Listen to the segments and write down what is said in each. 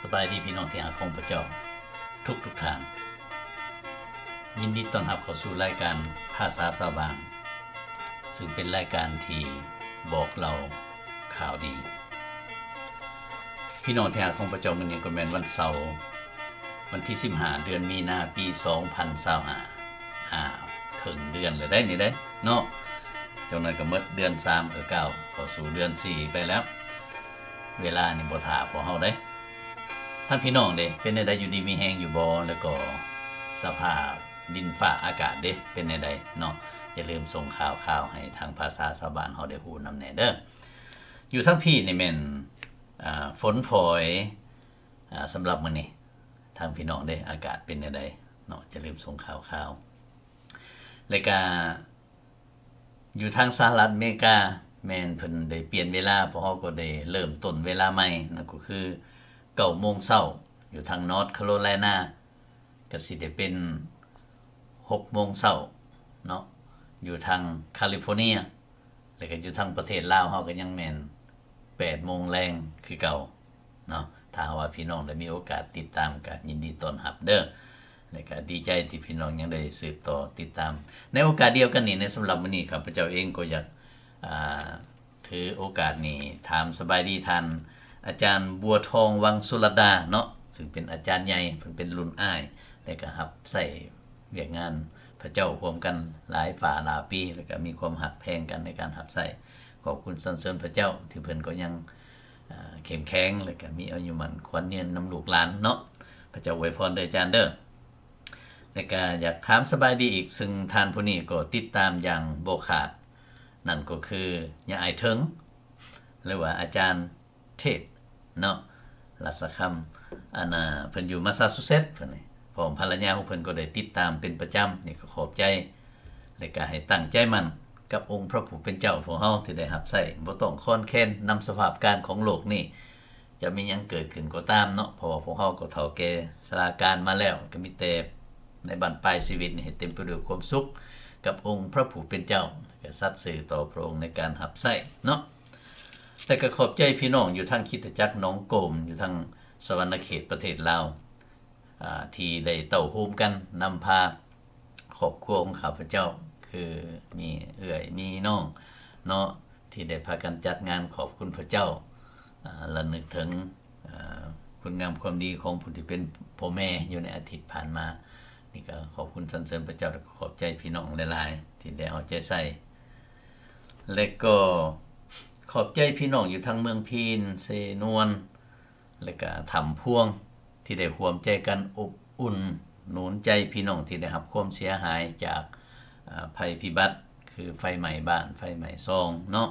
สบายดีพี่น้องที่หาของพระเจ้าทุกทางยินดีต้อนรับเข้าสู่รายการภาษาชาวบ้านซึ่งเป็นรายการที่บอกเราข่าวดีพี่น้องที่หาของพระเจ้ามื้อนี้ก็แม่นวันเสาร์วันที่15เดือนมีนาปี2025ครึ่งเดือนเลยได้นี่ได้เนาะจังนั้นก็หมดเดือน3เก้าเข้าสู่เดือน4ไปแล้วเวลานี่บ่ท่าพอเฮาได้ท่านพี่น้องเด้เป็นได้อยู่ดีมีแฮงอยู่บ่แล้วก็สภาพดินฟ้าอากาศเด้เป็นได้เนาะอย่าลืมส่งข่าวให้ทางภาษาชาวบ้านเฮาได้ฮู้นำแน่เด้ออยู่ทั้งพี่นี่แม่นฝนฝอยสำหรับมื้อนี้ทางพี่น้องเด้อากาศเป็นได้เนาะอย่าลืมส่งข่าวแล้วก็อยู่ทางสหรัฐอเมริกาแม่นเพิ่นได้เปลี่ยนเวลาเพราะเฮาก็ได้เริ่มต้นเวลาใหม่นั่นก็คือ9 โมงเช้าอยู่ทางนอร์ทแคโรไลนาก็สิได้เป็น6 โมงเช้าเนาะอยู่ทางแคลิฟอร์เนียแล้วก็อยู่ทางประเทศลาวเฮาก็ยังแม่น8 โมงแลงคือเก่าเนาะถ้าว่าพี่น้องได้มีโอกาสติดตามก็ยินดีต้อนรับเด้อแล้วก็ดีใจที่พี่น้องยังได้สืบต่อติดตามในโอกาสเดียวกันนี้ในสำหรับมื้อนี้ข้าพเจ้าเองก็อยากถือโอกาสนี้ถามสบายดีท่านอาจารย์บัวทองวังสุรดาเนาะซึ่งเป็นอาจารย์ใหญ่เพิ่นเป็นรุ่นอ้ายแล้วก็รับใช้เวียกงานพระเจ้าร่วมกันหลายฝ่าหลายปีแล้วก็มีความหักแพงกันในการรับใช้ขอบคุณสรรเสริญพระเจ้าที่เพิ่นก็ยังเข้มแข็งแล้วก็มีอายุมั่นขวัญยืนนำลูกหลานเนาะพระเจ้าอวยพรเด้ออาจารย์เด้อแล้วก็อยากถามสบายดีอีกซึ่งท่านผู้นี้ก็ติดตามอย่างบ่ขาดนั่นก็คือย่าอายเถิงหรือว่าอาจารย์เทศเนาะรัศคำอันเพิ่นอยู่มาซาชูเซตส์เพิ่นนี่ผมภรรยาของเพิ่นก็ได้ติดตามเป็นประจำนี่ก็ขอบใจและก็ให้ตั้งใจมั่นกับองค์พระผู้เป็นเจ้าของเฮาที่ได้รับใช้บ่ต้องค้อนแค้นนำสภาพการของโลกนี่จะมีหยังเกิดขึ้นก็ตามเนาะเพราะว่าพวกเฮาก็เฒ่าแก่ชราการมาแล้วก็มีแต่ในบั้นปลายชีวิตนี่ให้เต็มไปด้วยความสุขกับองค์พระผู้เป็นเจ้าก็สัตย์ซื่อต่อพระองค์ในการรับใช้เนาะแต่ก็ขอบใจพี่น้องอยู่ทางคริสตจักรหนองโกมอยู่ทางสวรรณเขตประเทศลาวที่ได้เต้าโฮมกันนำพาครอบครัวของข้าพเจ้าคือมีเอื้อยมีน้องเนาะที่ได้พากันจัดงานขอบคุณพระเจ้าระลึกถึงคุณงามความดีของผู้ที่เป็นพ่อแม่อยู่ในอาทิตย์ผ่านมานี่ก็ขอบคุณสรรเสริญพระเจ้าและขอบใจพี่น้องหลายๆที่ได้เอาใจใส่และก็ขอบใจพี่น้องอยู่ทางเมืองพีนเซนวนและก็ถำพวงที่ได้ร่วมใจกันอบอุ่นหนุนใจพี่น้องที่ได้รับความเสียหายจากภัยพิบัติคือไฟไหม้บ้านไฟไหม้ซองเนาะ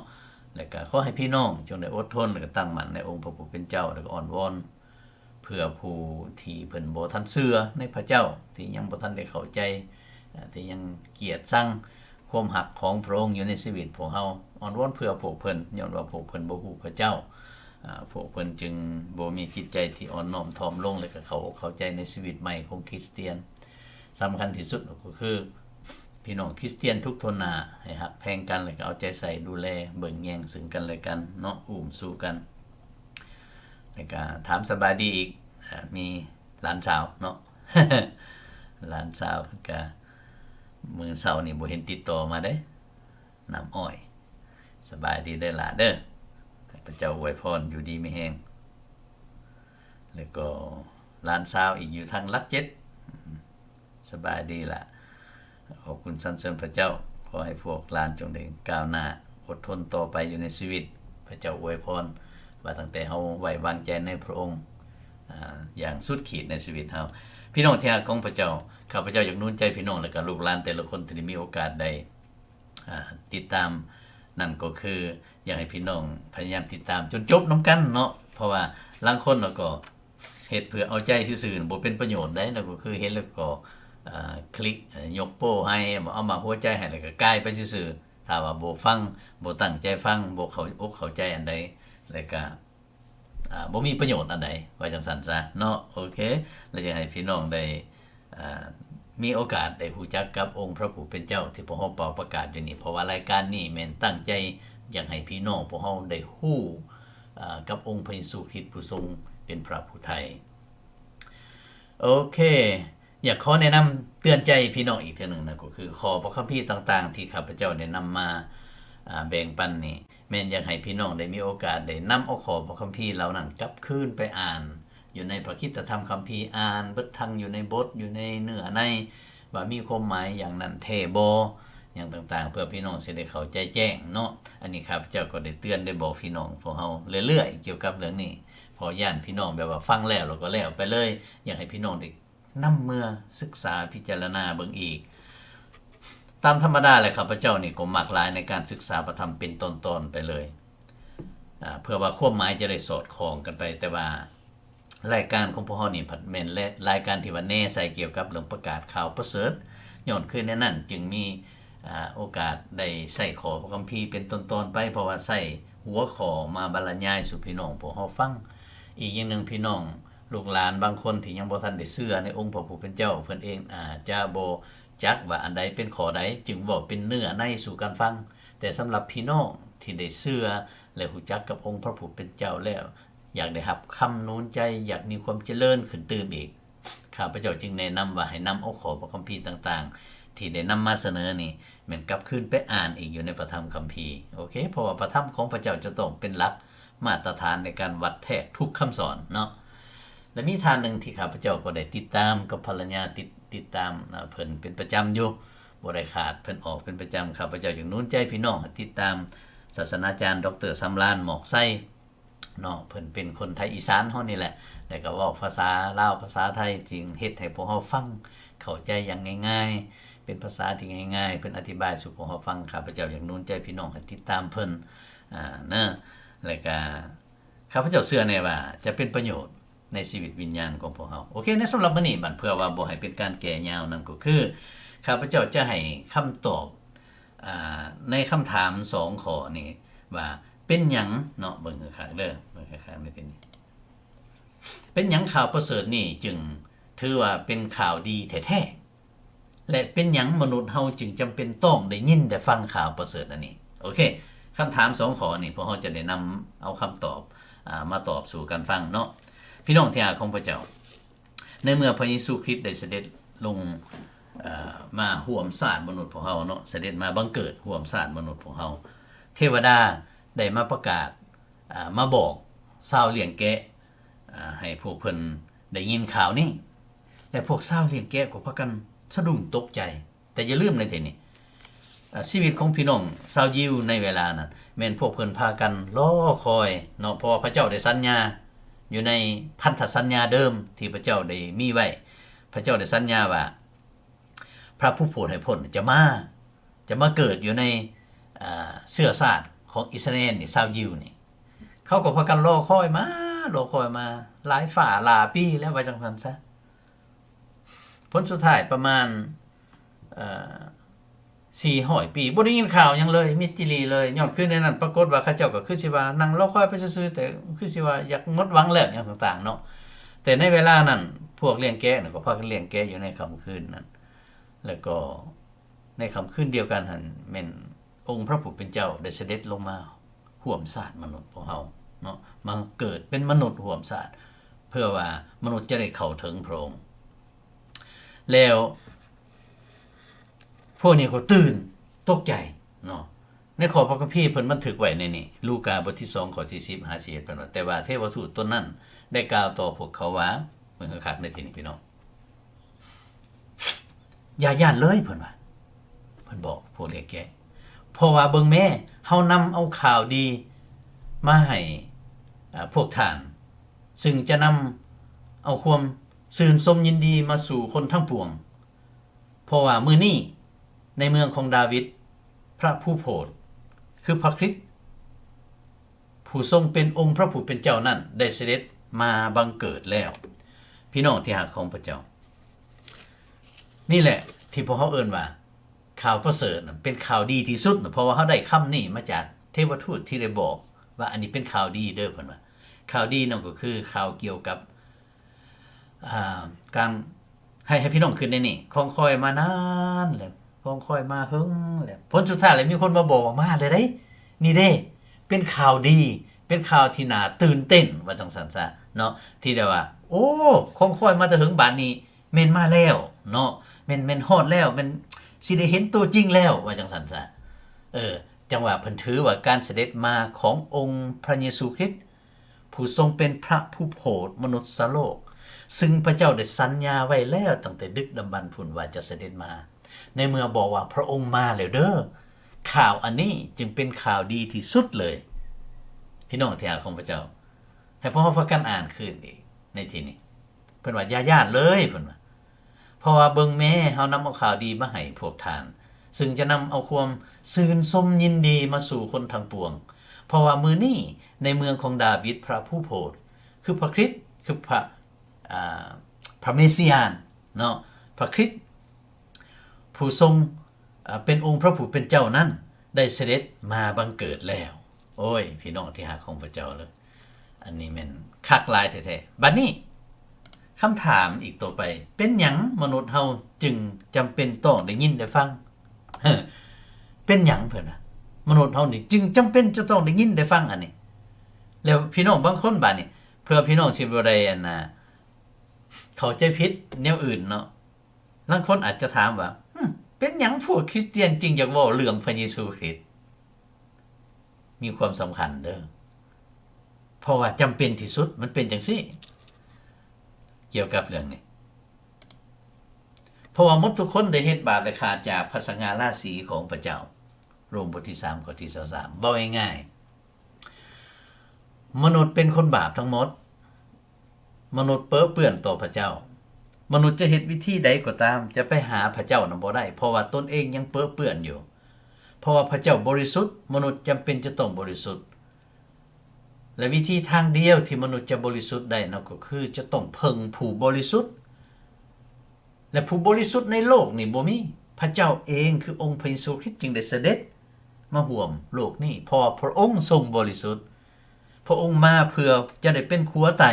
และก็ขอให้พี่น้องจงได้อดทนและก็ตั้งมั่นในองค์พระผู้เป็นเจ้าและก็อ้อนวอนเพื่อผู้ที่เพิ่นบ่ทันเชื่อในพระเจ้าที่ยังบ่ทันได้เข้าใจที่ยังเกลียดชังความหักของพระองค์อยู่ในชีวิตพวกเฮาอ้อนวอนเพื่อพวกเพิ่นย้อนว่าพวกเพิ่นบ่ฮู้พระเจ้าพวกเพิ่นจึงบ่มีจิตใจที่อ่อนน้อมถ่อมลงและก็เข้าใจในชีวิตใหม่ของคริสเตียนสำคัญที่สุดก็คือพี่น้องคริสเตียนทุกทนหน้าให้ฮักแพงกันและก็เอาใจใส่ดูแลเบิ่งแยงซึ่งกันและกันเนาะอุ้มสู้กันแล้วก็ถามสบายดีอีกมีหลานสาวเนาะ หลานสาวก็มื้อเช้านี่บ่เห็นติดต่อมาเด้น้ำอ้อยสบายดีเด้อล่ะเด้อพระเจ้าอวยพรอยู่ดีมีแฮงแล้วก็หลานสาวอีกอยู่ทางลักเจ็ดสบายดีล่ะขอบคุณสรรเสริญพระเจ้าขอให้พวกหลานจงได้ก้าวหน้าอดทนต่อไปอยู่ในชีวิตพระเจ้าอวยพรว่าตั้งแต่เฮาไว้วางใจในพระองค์อย่างสุดขีดในชีวิตเฮาพี่น้องที่รักของพระเจ้าข้าพเจ้าอยากหนุนใจพี่น้องและก็ลูกหลานแต่ละคนที่ได้มีโอกาสได้ติดตามนั่นก็คืออยากให้พี่น้องพยายามติดตามจนจบนำกันเนาะเพราะว่าบางคนก็เฮ็ดเพื่อเอาใจซื่อๆบ่เป็นประโยชน์ได้นั่นก็คือเฮ็ดแล้วก็คลิกยกโป้ให้เอามาหัวใจให้แล้วก็กายไปซื่อๆถ้าว่าบ่ฟังบ่ตั้งใจฟังบ่เข้าอกเข้าใจอันใดแล้วก็บ่มีประโยชน์อันใดว่าจังซั่นซะเนาะโอเคแล้วอยากให้พี่น้องได้มีโอกาสได้รู้จักกับองค์พระผู้เป็นเจ้าที่พวกเฮาเป่าประกาศอยู่นี่เพราะว่ารายการนี้แม่นตั้งใจอยากให้พี่น้องพวกเฮาได้ฮู้กับองค์พระเยซูคริสต์ผู้ทรง เป็นพระผู้ไทยโอเคอยากขอแนะนำเตือนใจพี่น้องอีกเทื่อนึงนะก็คือขอพระคัมภีร์ต่างๆที่ข้าพเจ้าได้นำมาแบ่งปันนี่แม่นอยากให้พี่น้องได้มีโอกาสได้นำเอาขอพระคัมภีร์เหล่านั้นกลับคืนไปอ่านอยู่ในพระคริสตธรรมคัมภีร์อ่านเบิดทั้งอยู่ในบทอยู่ในเนื้อในว่ามีความหมายอย่างนั้นแท้บ่อย่างต่างๆเพื่อพี่น้องสิได้เข้าใจแจ้งเนาะอันนี้ข้าพเจ้าก็ได้เตือนได้บอกพี่น้องพวกเฮาเรื่อยๆเกี่ยวกับเรื่องนี้พอย่านพี่น้องแบบว่าฟังแล้วก็แล้วไปเลยอยากให้พี่น้องได้นำเมื่อศึกษาพิจารณาเบิ่งอีกตามธรรมดาเลยข้าพเจ้านี่ก็มักหลายในการศึกษาพระธรรมเป็นตอนๆไปเลยเพื่อว่าความหมายจะได้สอดคล้องกันไปแต่ว่ารายการของพวกเฮานี่ผัดแม่นและรายการที่ว่าแน่ใส่เกี่ยวกับเรื่องประกาศข่าวประเสริฐย้อนขึ้นในนั้นจึงมีโอกาสได้ใส่ขอพระคัมภีร์เป็นตอนๆไปเพราะว่าใส่หัวข้อมาบรรยายสู่พี่น้องพวกเฮาฟังอีกอย่างนึงพี่น้องลูกหลานบางคนที่ยังบ่ทันได้เชื่อในองค์พระผู้เป็นเจ้าเพิ่นเองอาจจะบ่จักว่าอันใดเป็นข้อใดจึงบ่เป็นเนื้อในสู่การฟังแต่สำหรับพี่น้องที่ได้เชื่อและรู้จักกับองค์พระผู้เป็นเจ้าแล้วอยากได้รับคำนูนใจอยากมีความเจริญขึ้นตื่มอีกข้าพเจ้าจึงแนะนำว่าให้นำเอาข้อพระคัมภีร์ต่างๆที่ได้นำมาเสนอนี่แม่นกลับคืนไปอ่านอีกอยู่ในพระธรรมคัมภีร์โอเคเพราะว่าพระธรรมของพระเจ้าจะต้องเป็นหลักมาตรฐานในการวัดแทกทุกคำสอนเนาะและมีทานหนึ่งที่ข้าพเจ้าก็ได้ติดตามกับภรรยาติดตามเพิ่นเป็นประจำอยู่บ่ได้ขาดเพิ่นออกเป็นประจำข้าพเจ้าอย่างนู้นใจพี่น้องติดตามศาสนาจารย์ดร.สำราญหมอกไส้เนาะเพิ่นเป็นคนไทยอีสานเฮานี่แหละแล้วก็เว้าภาษาลาวภาษาไทยจริงเฮ็ดให้พวกเฮาฟังเข้าใจอย่างง่ายๆเป็นภาษาที่ง่ายๆเพิ่นอธิบายสู่พวกเฮาฟังข้าพเจ้าอย่างนู้นใจพี่น้องให้ติดตามเพิ่นเนาะแล้วก็ข้าพเจ้าเชื่อแน่ว่าจะเป็นประโยชน์ในชีวิตวิญญาณของพวกเฮาโอเคในสำหรับมื้อนี้บัดเพื่อว่าบ่ให้เป็นการแก่ยาวนั่นก็คือข้าพเจ้าจะให้คำตอบในคำถาม2ข้อนี้ว่าเป็นหยังเนาะเบิ่งข้างเด้อเบิ่งข้างนี่เป็นหยังข่าวประเสริฐนี่จึงถือว่าเป็นข่าวดีแท้ๆและเป็นหยังมนุษย์เฮาจึงจำเป็นต้องได้ยินได้ฟังข่าวประเสริฐอันนี้โอเคคำถาม2ข้อนี่พวกเฮาจะได้นำเอาคำตอบมาตอบสู่กันฟังเนาะพี่น้องที่รักของพระเจ้าในเมื่อพระเยซูคริสต์ได้เสด็จลงมาร่วมศาสตร์มนุษย์ของเฮาเนาะเสด็จมาบังเกิดร่วมศาสตร์มนุษย์ของเฮาเทวดาได้มาประกาศมาบอกชาวเลี้ยงแกะให้พวกเพิ่นได้ยินข่าวนี้และพวกชาวเลี้ยงแกะก็พากันสะดุ้งตกใจแต่อย่าลืมในทีนี้ชีวิตของพี่น้องชาวยิวในเวลานั้นแม่นพวกเพิ่นพากันรอคอยเนาะเพราะว่าพระเจ้าได้สัญญาอยู่ในพันธสัญญาเดิมที่พระเจ้าได้มีไว้พระเจ้าได้สัญญาว่าพระผู้โปรดให้พ้นจะมาเกิดอยู่ในเชื้อชาติของอิสราเอลนี่ชาวยิวนี่เขาก็พากันรอคอยมาหลายฝ่าหลายปีแล้วว่าจังซั่นซะผลสุดท้ายประมาณ400 ปีบ่ได้ยินข่าวหยังเลยมิดจิลีเลยย้อนขึ้นในนั้นปรากฏว่าเขาเจ้าก็คือสิว่านั่งรอคอยไปซื่อๆแต่คือสิว่าอยากหมดหวังแล้วอย่างต่างๆเนาะแต่ในเวลานั้นพวกเลี้ยงแกะก็พากันเลี้ยงแกะอยู่ในค่ำคืนนั้นแล้วก็ในค่ำคืนเดียวกันหั่นแม่นองค์พระผู้เป็นเจ้าได้เสด็จลงมาร่วมชาติมนุษย์ของเฮาเนาะมาเกิดเป็นมนุษย์ร่วมชาติเพื่อว่ามนุษย์จะได้เข้าถึงพระองค์แล้วพวกนี้ก็ตื่นตกใจเนาะในข้อพระคัมภีร์เพิ่นบันทึกไว้ในนี้ลูกาบทที่2ข้อที่10 51เพิ่นว่าแต่ว่าเทวทูตตนนั้นได้กล่าวต่อพวกเขาว่าเพิ่นคักในที่นี้พี่น้องอย่าย่านเลยเพิ่นว่าเพิ่นบอกพวกเลี้ยงแกะเพราะว่าเบิ่งแม่เฮานำเอาข่าวดีมาให้พวกท่านซึ่งจะนำเอาความชื่นชมยินดีมาสู่คนทั้งปวงเพราะว่ามื้อนี้ในเมืองของดาวิดพระผู้โปรดคือพระคริสต์ผู้ทรงเป็นองค์พระผู้เป็นเจ้านั้นได้เสด็จมาบังเกิดแล้วพี่น้องที่รักของพระเจ้านี่แหละที่พวกเขาเอิ้นว่าข่าวประเสริฐเป็นข่าวดีที่สุดเพราะว่าเขาได้คำนี้มาจากเทวทูตที่ได้บอกว่าอันนี้เป็นข่าวดีเด้อเพิ่นว่าข่าวดีนั่นก็คือข่าวเกี่ยวกับการให้พี่น้องขึ้นในนี่คงคอยมานานแล้วคงคอยมาหึงแล้วผลสุดท้ายเลยมีคนมาบอกว่ามาเลยเด้นี่เด้เป็นข่าวดีเ เป็นข่าวที่น่าตื่นเต้นว่าจังซั่นซะเนาะที่ได้ว่าโอ้ของค่อยมาแต่ถึงบาดนี้แม่นมาแล้วเนาะแม่นฮอดแล้วแม่นสิได้เห็นตัวจริงแล้วว่าจังซั่นซะจังว่าเพิ่นถือว่าการเสด็จมาขององค์พระเยซูคริสต์ผู้ทรงเป็นพระผู้โปรดมนุษย์โลกซึ่งพระเจ้าได้สัญญาไว้แล้วตั้งแต่ดึกดำบรรพ์พุ่นว่าจะเสด็จมาในเมื่อบอกว่าพระองค์มาแล้วเด้อข่าวอันนี้จึงเป็นข่าวดีที่สุดเลยพี่น้องที่รักของพระเจ้าให้พ่อพากันอ่านคืนอีกในที่นี้เพิ่นว่าอย่าย่านเลยเพิ่นว่าเพราะว่าเบิ่งแม่เฮานำเอาข่าวดีมาให้พวกท่านซึ่งจะนำเอาความซื่นชมยินดีมาสู่คนทั้งปวงเพราะว่ามื้อนี้ในเมืองของดาวิดพระผู้โปรดคือพระคริสต์คือพระเมสสิยานเนาะพระคริสต์ผู้ทรงเป็นองค์พระผู้เป็นเจ้านั้นได้เสด็จมาบังเกิดแล้วโอ้ยพี่น้องที่รักของพระเจ้าเลยอันนี้แม่นคักหลายแท้ๆบัดนี้คำถามอีกต่อไปเป็นหยังมนุษย์เฮาจึงจำเป็นต้องได้ยินได้ฟังเป็นหยังเพิ่นน่ะมนุษย์เฮานี่จึงจำเป็นจะต้องได้ยินได้ฟังอันนี้แล้วพี่น้องบางคนบัดนี้เพื่อพี่น้องสิบ่ได้เข้าใจผิดแนวอื่นเนาะบางคนอาจจะถามว่าเป็นหยังพวกคริสเตียนจริงอยากเว้าเรื่องพระเยซูคริสต์มีความสำคัญเด้อเพราะว่าจำเป็นที่สุดมันเป็นจังซี่เกี่ยวกับเรื่องนี้เพราะว่าหมดทุกคนได้เฮ็ดบาปและขาดจากพระสง่าราศีของพระเจ้าโรมบทที่3ข้อที่23เว้าง่ายๆมนุษย์เป็นคนบาปทั้งหมดมนุษย์เป้อเปื้อนต่อพระเจ้ามนุษย์จะเฮ็ดวิธีใดก็ตามจะไปหาพระเจ้านั้นบ่ได้เพราะว่าตนเองยังเป้อเปื้อนอยู่เพราะว่าพระเจ้าบริสุทธิ์มนุษย์จำเป็นจะต้องบริสุทธิ์และวิธีทางเดียวที่มนุษย์จะบริสุทธิ์ได้นั่นก็คือจะต้องเพิ่งผู้บริสุทธิ์และผู้บริสุทธิ์ในโลกนี่บ่มีพระเจ้าเองคือองค์พระเยซูคริสต์จึงได้เสด็จมาห่วมโลกนี้เพราะพระองค์ทรงบริสุทธิ์พระองค์มาเพื่อจะได้เป็นขัวไต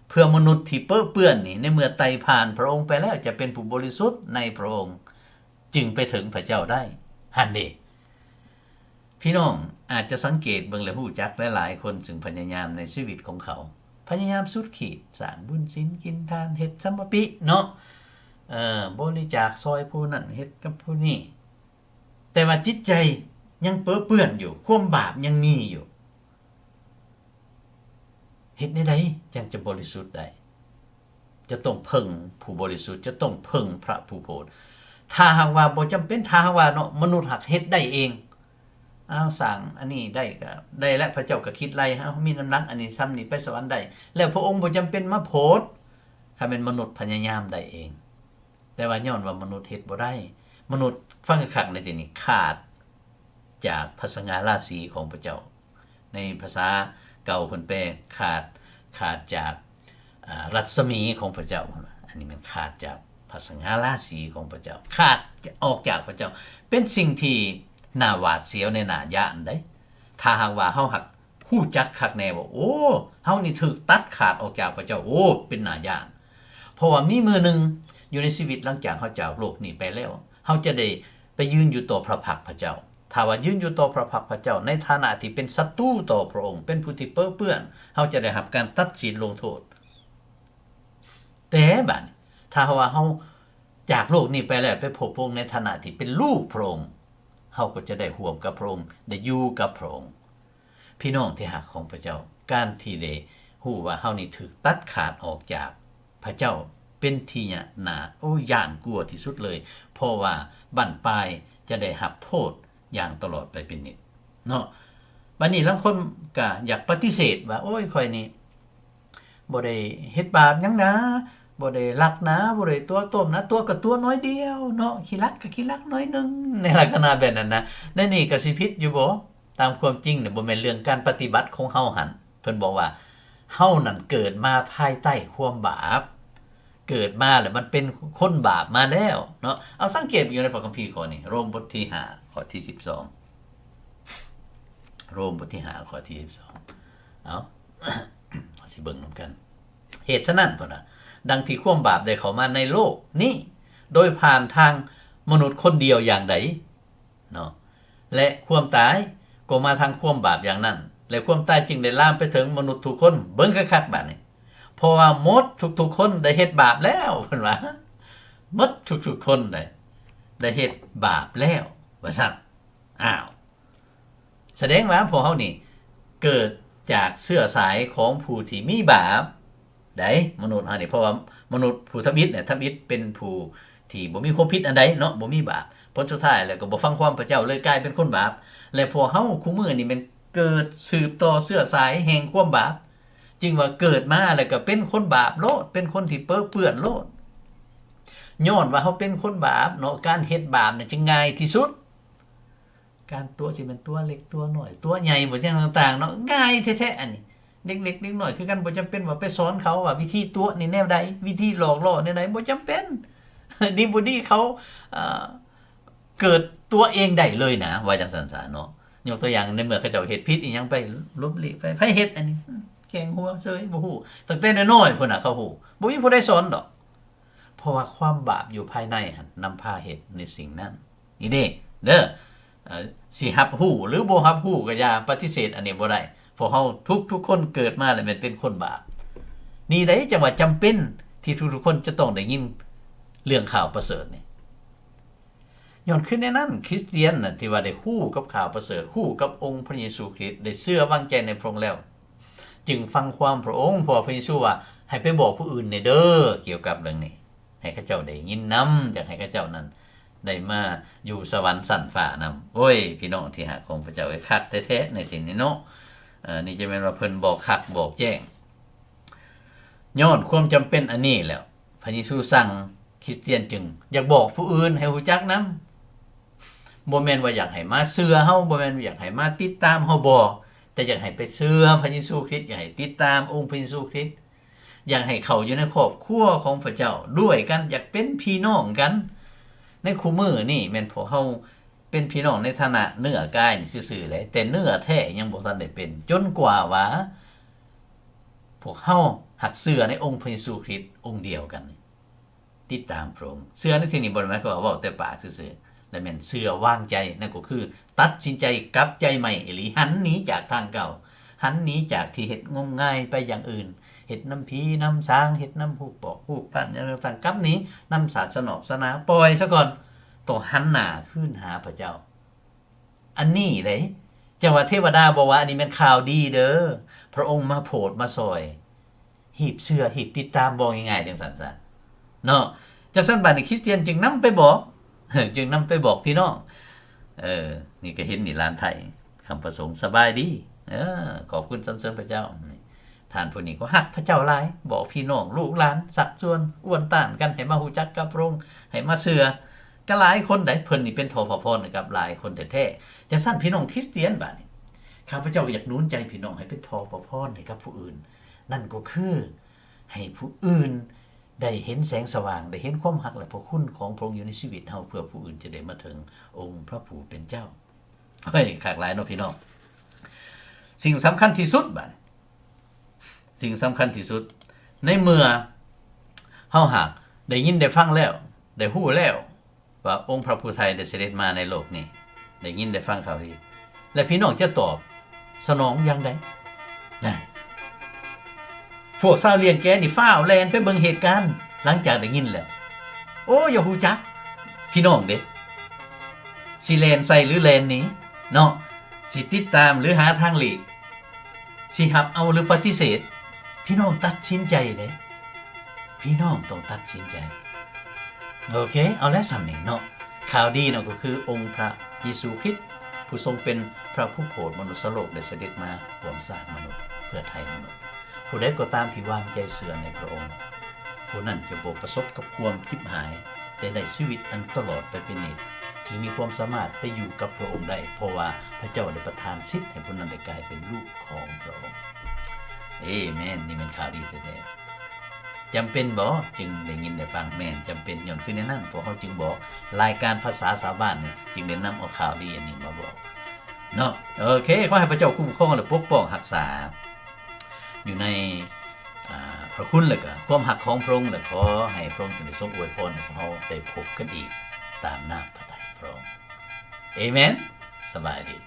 เพื่อมนุษย์ที่เปื้อเปื้อนนี่ในเมื่อไตผ่านพระองค์ไปแล้วจะเป็นผู้บริสุทธิ์ในพระองค์จึงไปถึงพระเจ้าได้หั่นเด้พี่น้องอาจจะสังเกตเบิ่งและรู้จักหลายๆคนซึ่งพยายามในชีวิตของเขาพยายามสุดขีดสร้างบุญศีลกินทานเฮ็ดสัมปปิเนาะบริจาคซอยผู้นั้นเฮ็ดกับผู้นี้แต่ว่าจิตใจยังเปื้อเปื้อนอยู่ความบาปยังมีอยู่เฮ็ดได้ใดจังจะบริสุทธิ์ได้จะต้องเพิ่งผู้บริสุทธิ์จะต้องเพิ่งพระผู้โปรดถ้าหากว่าบ่จำเป็นถ้าหากว่าเนาะมนุษย์หักเฮ็ดได้เองสั่งอันนี้ได้ก็ได้และพระเจ้าก็คิดไล่เฮามีน้ำหนักอันนี้ทำนี่ไปสวรรค์ได้แล้วพระองค์บ่จำเป็นมาโพดถ้าเป็นมนุษย์พยายามได้เองแต่ว่าย้อนว่ามนุษย์เฮ็ดบ่ได้มนุษย์ฟังคักๆในที่นี้ขาดจากพระสง่าราศีของพระเจ้าในภาษาเก่าเพิ่นแปลขาดจากรัศมีของพระเจ้าอันนี้มันขาดจากพระสง่าราศีของพระเจ้าขาดออกจากพระเจ้าเป็นสิ่งที่น่าหวาดเสียวในหน้าย้านได้ถ้าหากว่าเฮาหักฮู้จักคักแน่ว่าโอ้เฮานี่ถูกตัดขาดออกจากพระเจ้าโอ้เป็นน่าย้านเพราะว่ามีมื้อนึงอยู่ในชีวิตหลังจากเฮาจากโลกนี้ไปแล้วเฮาจะได้ไปยืนอยู่ต่อพระพักพระเจ้าถ้าว่ายืนอยู่ต่อพระพักพระเจ้าในฐานะที่เป็นศัตรูต่อพระองค์เป็นผู้ที่เปื้อเปื้อนเฮาจะได้รับการตัดสินลงโทษแต่บัดถ้าว่าเฮาจากโลกนี้ไปแล้วไปพบพระองค์ในฐานะที่เป็นลูกพระองค์เฮาก็จะได้ร่วมกับพระองค์ได้อยู่กับพระองค์พี่น้องที่รักของพระเจ้าการที่ได้ฮู้ว่าเฮานี่ถูกตัดขาดออกจากพระเจ้าเป็นที่น่าย้านกลัวที่สุดเลยเพราะว่าบั้นปลายจะได้รับโทษอย่างตลอดไปเป็นนิดเนาะบัดนี้ลางคนก็อยากปฏิเสธว่าโอ้ยข่อยนี่บ่ได้เฮ็ดบาปหยังนะบ่ได้ลักนะบ่ได้ตัวต้มนะตัวก็ตัวน้อยเดียวเนาะขี้ลักก็ขี้ลักน้อยนึงในลักษณะแบบนั้นนะนั่นนี่ก็สิผิดอยู่บ่ตามความจริงเนี่ยบ่แม่นเรื่องการปฏิบัติของเฮาหั่นเพิ่นบอกว่าเฮานั่นเกิดมาภายใต้ความบาปเกิดมาแล้วมันเป็นคนบาปมาแล้วเนาะเอาสังเกตอยู่ในพระคัมภีร์ข้อนี้โรมบทที่5ข้อที่12โรมบทที่5ข้อที่12เอา สิเบิ่งนำกันเหตุฉะนั้นพุ่นน่ะดังที่ความบาปได้เข้ามาในโลกนี้โดยผ่านทางมนุษย์คนเดียวอย่างใดเนาะและความตายก็มาทางความบาปอย่างนั้น และความตายจึงได้ลามไปถึงมนุษย์ทุกคนเบิ่งคักๆบัดนี้เพราะว่าหมดทุกๆคนได้เฮ็ดบาปแล้วเพิ่นว่าหมดทุกๆคนได้เฮ็ดบาปแล้วว่าซั่นอ้าวแสดงว่าพวกเฮานี่เกิดจากเชื้อสายของผู้ที่มีบาปได้มนุษย์เฮานี่เพราะว่ามนุษย์ผู้ทำอิฐเนี่ยทำอิฐเป็นผู้ที่บ่มีความผิดอันใดเนาะบ่มีบาปผลสุดท้ายแล้วก็บ่ฟังความพระเจ้าเลยกลายเป็นคนบาปและพวกเฮาคู่มื้อนี่มันเกิดสืบต่อเชื้อสายแห่งความบาปจึงว่าเกิดมาแล้วก็เป็นคนบาปโลดเป็นคนที่เปื้อนโลดย้อนว่าเฮาเป็นคนบาปเนาะการเฮ็ดบาปเนี่ยจึงง่ายที่สุดการตัวสิเป็นตัวเล็กตัวน้อยตัวใหญ่บ่อย่างต่างๆเนาะง่ายแท้ๆอันนี้เด็กๆเด็กน้อยคือกันบ่จำเป็นว่าไปสอนเขาว่าวิธีตัวนี่แนวใดวิธีหลอกล่อแนวใดบ่จำเป็นดีบ่ดีเขาเกิดตัวเองได้เลยนะว่าจังซั่นซะเนาะยกตัวอย่างในเมื่อเขาเจ้าเฮ็ดผิดอีหยังไปลบหลีกไปไผเฮ็ดอันนี้แกงหัวเฉยบ่ฮู้ตั้งแต่น้อยๆพุ่นน่ะเขาฮู้บ่มีผู้ใดสอนดอกเพราะว่าความบาปอยู่ภายในหั่นนำพาเฮ็ดในสิ่งนั้นนี่เด้อสิรับรู้หรือบ่รับรู้ก็อย่าปฏิเสธอันนี้บ่ได้เพราะเฮาทุกคนเกิดมาแล้วมันเป็นคนบาปนี่ได้จังว่าจำเป็นที่ทุกๆคนจะต้องได้ยินเรื่องข่าวประเสริฐนี่ย้อนขึ้นในนั้นคริสเตียนน่ะที่ว่าได้ฮู้กับข่าวประเสริฐฮู้กับองค์พระเยซูคริสต์ได้เชื่อวางใจในพระองค์แล้วจึงฟังความพระองค์เพราะพระเยซูว่าให้ไปบอกผู้อื่นในเด้อเกี่ยวกับเรื่องนี้ให้เขาเจ้าได้ยินนำจากให้เขาเจ้านั้นได้มาอยู่สวรรค์สันฟ้านำโอ้ยพี่น้องที่หาของพระเจ้าไอ้คักแท้ๆในที่นี้เนาะนี่จะเป็นว่าเพิ่นบอกคักบอกแจ้งย้อนความจำเป็นอันนี้แล้วพระเยซูสั่งคริสเตียนจึงอยากบอกผู้อื่นให้รู้จักนำบ่แม่นว่าอยากให้มาเชื่อเฮาบ่แม่นว่าอยากให้มาติดตามเฮาบ่แต่อยากให้ไปเชื่อพระเยซูคริสต์อยากให้ติดตามองค์พระเยซูคริสต์อยากให้เข้าอยู่ในครอบครัวของพระเจ้าด้วยกันอยากเป็นพี่น้องกันในคู่มื้อนี่แม่นพวกเฮาเป็นพี่น้องในฐานะเนื้อกายนี่ซื่อๆเลยแต่เนื้อแท้ยังบ่ทันได้เป็นจนกว่าว่าพวกเฮาหักเชื่อในองค์พระเยซูคริสต์องค์เดียวกันติดตามพระองค์เชื่อในที่นี้บ่ได้หมายความว่าเว้าแต่ปากซื่อๆและแม่นเชื่อวางใจนั่นก็คือตัดสินใจกลับใจใหม่อีหลีหันหนีจากทางเก่าหันหนีจากที่เฮ็ดงมงายไปอย่างอื่นเฮ็ดน้ำผีน้ำสางเฮ็ดน้ำฮูกปอกฮูกปั้นอย่างต่างๆกลับหนีนำศาสนาปล่อยซะก่อนต้องหันหน้าขึ้นหาพระเจ้าอันนี้เด้จังว่าเทวดาบอกว่าอันนี้เป็นข่าวดีเด้อพระองค์มาโปรดมาซอยหีบเชื่อหีบติดตามบอกง่ายๆจังซั่นซะเนาะจังซั่นบัดนี้คริสเตียนจึงนำไปบอกจึงนำไปบอกพี่น้องนี่ก็เห็นนี่ร้านไทยคำประสงค์สบายดีขอบคุณสรรเสริญพระเจ้าท่านผู้นี้ก็ฮักพระเจ้าหลายบอกพี่น้องลูกหลานสักชวนอ้วนต้านกันให้มาฮู้จักกับพระองค์ให้มาเชื่อก็หลายคนได้เพิ่นนี่เป็นทพพนะครับหลายคนแท้ๆจังซั่นพี่น้องคริสเตียนบัดนี้ข้าพเจ้าอยากหนุนใจพี่น้องให้เป็นทพพให้กับผู้อื่นนั่นก็คือให้ผู้อื่นได้เห็นแสงสว่างได้เห็นความรักและพระคุณของพระองค์อยู่ในชีวิตเฮาเพื่อผู้อื่นจะได้มาถึงองค์พระผู้เป็นเจ้าเฮ้ยคักหลายเนาะพี่น้องสิ่งสำคัญที่สุดบัดสิ่งสำคัญที่สุดในเมื่อเฮาหากได้ยินได้ฟังแล้วได้ฮู้แล้วว่าองค์พระผู้ไทยได้เสด็จมาในโลกนี้ได้ยินได้ฟังข่าวดีและพี่น้องจะตอบสนองอย่างใดนะพวกชาวเลียงแกนี่ฟ้าวแลนไปเบิ่งเหตุการณ์หลังจากได้ยินแล้วโอ้อย่าฮู้จักพี่น้องเด้สิแลนใส่หรือแลนหนีเนาะสิติดตามหรือหาทางหลีกสิรับเอาหรือปฏิเสธพี่น้องตัดสินใจเด้พี่น้องต้องตัดสินใจโอเคเอาแล้วสำนี้เนาะข่าวดีเนาะก็คือองค์พระเยซูคริสต์ผู้ทรงเป็นพระผู้โปรดมนุษย์โลกได้เสด็จมาร่วมสร้างมนุษย์เพื่อไทยมนุษย์ผู้ใดก็ตามที่วางใจเชื่อในพระองค์ผู้นั้นจะบ่ประสบกับความทิพหายแต่ได้ชีวิตอันตลอดไปเป็นนิจที่มีความสามารถไปอยู่กับพระองค์ได้เพราะว่าพระเจ้าได้ประทานสิทธิ์ให้ผู้นั้นได้กลายเป็นลูกของพระองค์เอเมนนี่มันข่าวดีแท้ๆจำเป็นบ่จึงได้ยินได้ฟังแม่นจำเป็นย้อนขึ้นในนั้นพวกเขาจึงบอกรายการภาษาชาวบ้านนี่จึงได้นำเอาข่าวดีอันนี้มาบอกเนาะโอเคขอให้พระเจ้าคุ้มครองและปกป้องรักษาอยู่ในพระคุณและก็ความหักของพระองค์และขอให้พระองค์ได้ทรงอวยพรให้พวกเราได้พบกันอีกตามน้ำพระทัยพระองค์เอเมนสบายดี